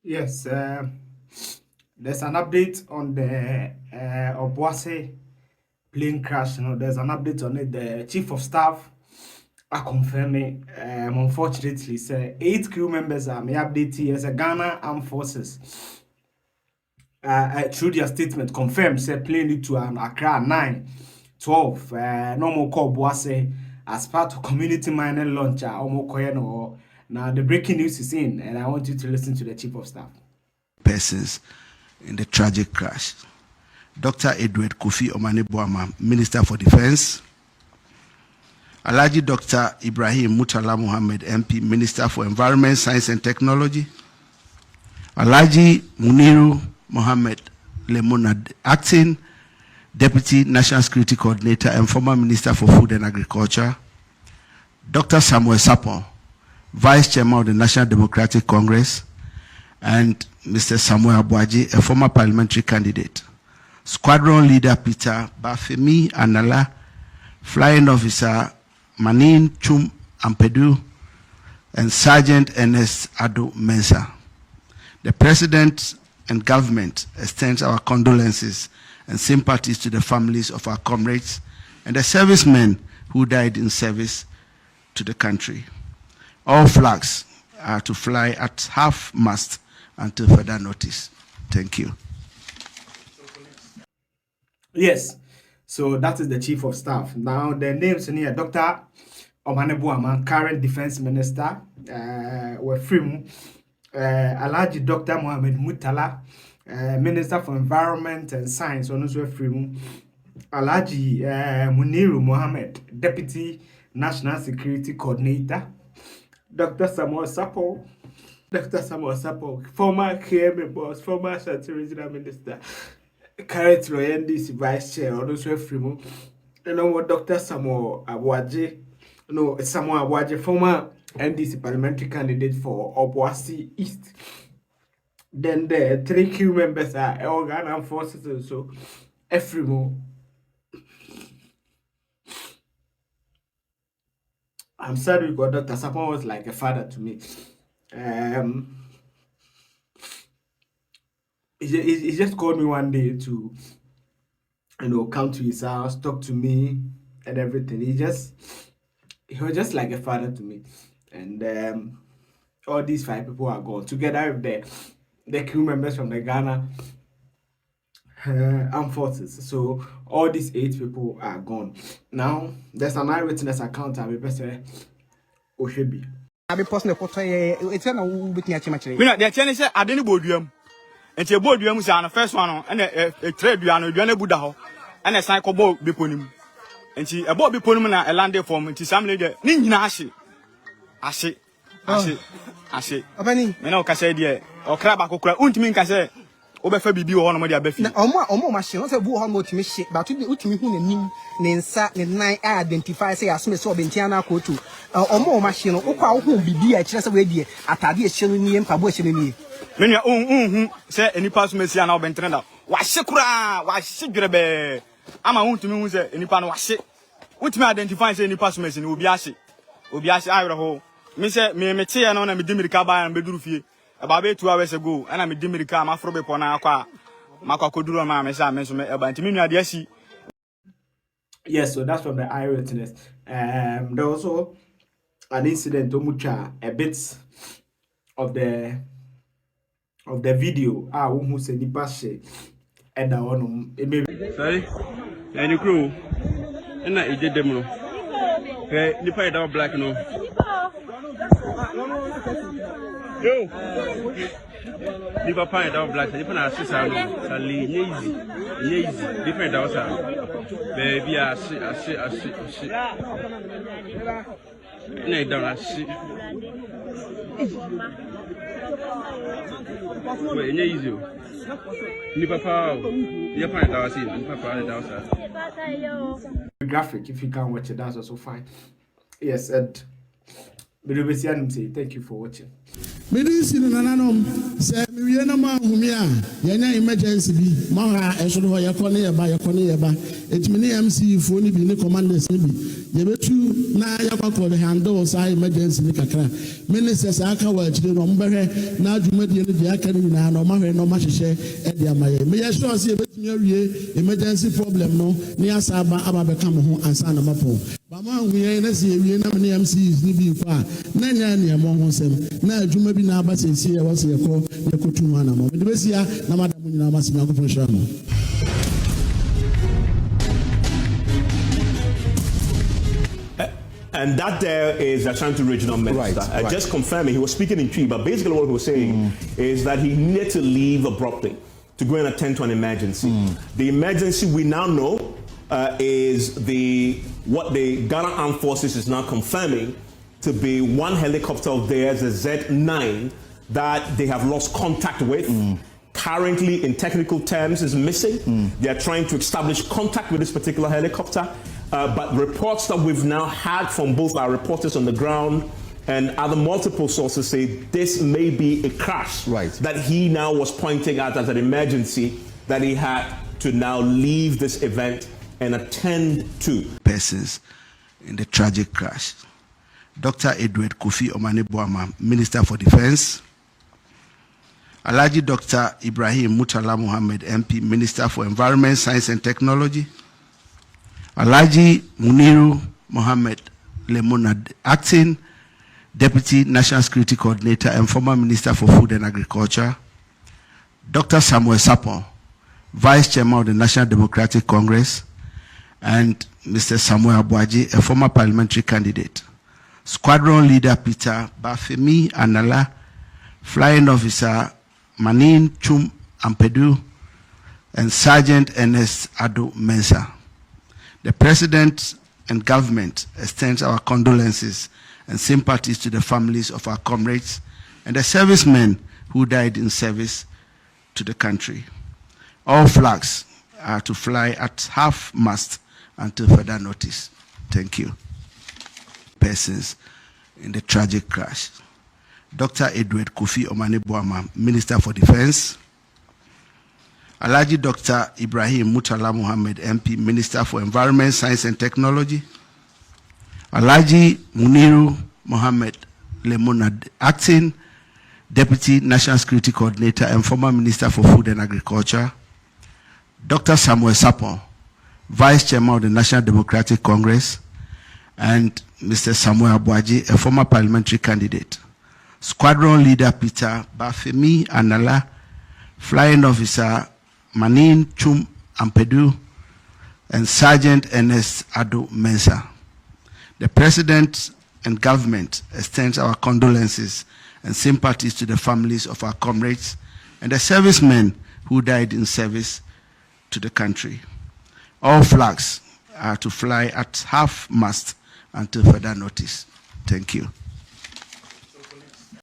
Yes, there's an update on the Obuasi plane crash. There's an update on it. The chief of staff are confirming. Unfortunately, say 8 crew members are may update here as a Ghana Armed Forces. Through their statement, confirmed say plane lead to an Accra 9:12. No more call Obuasi as part of community mining launch. Now the breaking news is in, and I want you to listen to the chief of staff. Persons in the tragic crash. Dr. Edward Kofi Bawumia, Minister for Defense. Alhaji Dr. Ibrahim Murtala Muhammad, MP, Minister for Environment, Science and Technology. Alhaji Muniru Mohammed Lemonad, Acting Deputy National Security Coordinator and former Minister for Food and Agriculture. Dr. Samuel Sapon, Vice Chairman of the National Democratic Congress, and Mr. Samuel Abuaji, a former parliamentary candidate. Squadron Leader Peter Bafemi Anala, Flying Officer Manin Chum Ampedu, and Sergeant Ernest Ado Mensah. The President and government extends our condolences and sympathies to the families of our comrades and the servicemen who died in service to the country. All flags are to fly at half-mast until further notice. Thank you. Yes, so that is the chief of staff. Now the names in here: Dr. Bawumia, current defense minister, were free. Alhaji Dr. Mohammed Murtala, Minister for Environment and Science, also free. Alhaji Muniru Mohammed, Deputy National Security Coordinator. Dr. Samuel Sapon, former KMA boss, former Ashanti Regional Minister, current NDC Vice Chair, also free. Dr. Samuel Abuaji, former NDC parliamentary candidate for Obuasi East. Then the 3 crew members are all Ghana forces and so Efrimo. I'm sorry because Dr. Sapon was like a father to me. He just called me one day to come to his house, talk to me and everything. He was just like a father to me. And all these 5 people are gone together with the crew members from the Ghana Armed Forces. So all these 8 people are gone. Now there's an eyewitness account. I will say Oshebi. I be personal photo. It's not bit near chimachri. We know the challenge is I didn't board and the board is on the first one and a trade you are Buddha ho and a cycle boat beponim. And she a boat beponim and a landed form into some lady. Ninja I say. Obani. Me no kase die o kra ba kokura untimi kase obefa bibi wo no mo dia befi na omo machine say bu ho no timi hye but utimi hu nanim ne nsa ne nan identify say asome so obentia na akotu omo machine ukwa wo hu bibi a kire say we die atade a hye no nie mpa bo hye no nie me nua say enipa so mesi na obentre da wa hye kura wa hye dwerebe ama untimi hu say enipa no wa hye utimi identify say enipa so mesi no obi ahye ayro ho me say me tie no na me dimirika ba na beduru fie about 2 hours ago and I'm dimirika am afro be pona akwa makwakoduro ma me say me so me eba ntimi nua de asi. Yes, so that's from the eyewitness. There was also an incident omucha a bit of the video who said the pashe and that one sorry and the crew and I did them no the fire down black no yo the papa down black the papa sister no sali easy different down sir baby I see no down I see wait easy the papa the papa down see the papa down sir graphic. If you can watch it, that's also fine. Yes, and say thank you for watching. Medicine nananom say me we na ma humi a yenya emergency bi ma ha eso no yakone yeba etimi ne MC fo ni bi ne commanders ni bi yɛbɛtu na yɛakɔkɔ handle saa emergency ne kakra ministers aka wɔ akyire no ɔmbɛhwɛ na adwumadie no deɛ aka no nyinaa na ɔmahwɛ na ɔmahyehyɛ ɛde ama yɛ meyɛ sure sɛ yɛbɛtumi awie emergency problem no ne asa aba bɛka mo ho ansa na mapɔ bama ahu yɛn na sɛ yɛwie na mene MCs ne bi kɔ a na nyɛ nneɛma ho nsɛm na adwuma bi na aba sɛnsie ɛwɔ sɛ yɛkɔtu mu anamɔ mede bɛsia na mada mo nyinaa masɛ nyankopɔn hyira mo. And that there is Ashanti Regional Minister. Right. Just confirming, he was speaking in Twi, but basically what he was saying is that he needed to leave abruptly to go and attend to an emergency. The emergency we now know is what the Ghana Armed Forces is now confirming to be one helicopter of theirs, a Z9, that they have lost contact with. Currently, in technical terms, is missing. They are trying to establish contact with this particular helicopter. But reports that we've now had from both our reporters on the ground and other multiple sources say this may be a crash that he now was pointing out as an emergency that he had to now leave this event and attend to. Persons in the tragic crash. Dr. Edward Kofi Omane-Boamah, Minister for Defense. Alhaji Dr. Ibrahim Murtala Muhammad, MP, Minister for Environment, Science and Technology. Alhaji Muniru Mohammed Lemonad, Acting Deputy National Security Coordinator and former Minister for Food and Agriculture. Dr. Samuel Sapon, Vice Chairman of the National Democratic Congress. And Mr. Samuel Abuaji, a former parliamentary candidate. Squadron Leader Peter Bafemi Anala, Flying Officer Manin Chum Ampedu, and Sergeant Ernest Ado Mensah. The President and government extends our condolences and sympathies to the families of our comrades and the servicemen who died in service to the country. All flags are to fly at half-mast until further notice. Thank you. Persons in the tragic crash. Dr. Edward Kofi Omane-Boamah, Minister for Defense. Alhaji Dr. Ibrahim Murtala Muhammad, MP, Minister for Environment, Science and Technology. Alhaji Muniru Mohammed Lemonad, Acting Deputy National Security Coordinator and former Minister for Food and Agriculture. Dr. Samuel Sapon, Vice Chairman of the National Democratic Congress. And Mr. Samuel Abuaji, a former parliamentary candidate. Squadron Leader Peter Bafemi Anala, Flying Officer Manin Chum Ampedu, and Sergeant Ernest Ado Mensah. The President and government extends our condolences and sympathies to the families of our comrades and the servicemen who died in service to the country. All flags are to fly at half-mast until further notice. Thank you.